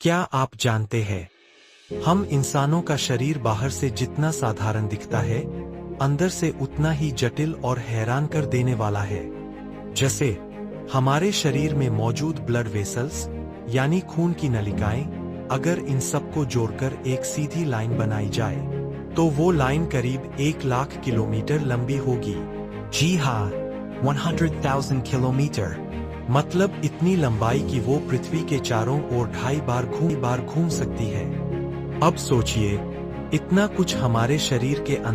क्या आप जानते हैं, हम इंसानों का शरीर बाहर से जितना साधारण दिखता है, अंदर से उतना ही जटिल और हैरान कर देने वाला है। जैसे हमारे शरीर में मौजूद ब्लड वेसल्स यानी खून की नलिकाएं, अगर इन सबको जोड़कर एक सीधी लाइन बनाई जाए, तो वो लाइन करीब 1 लाख किलोमीटर लंबी होगी। जी हाँ, 100,000 किलोमीटर। मतलब इतनी लंबाई कि वो पृथ्वी के चारों ओर 2.5 बार घूम सकती है। अब सोचिए, इतना कुछ हमारे शरीर के अंदर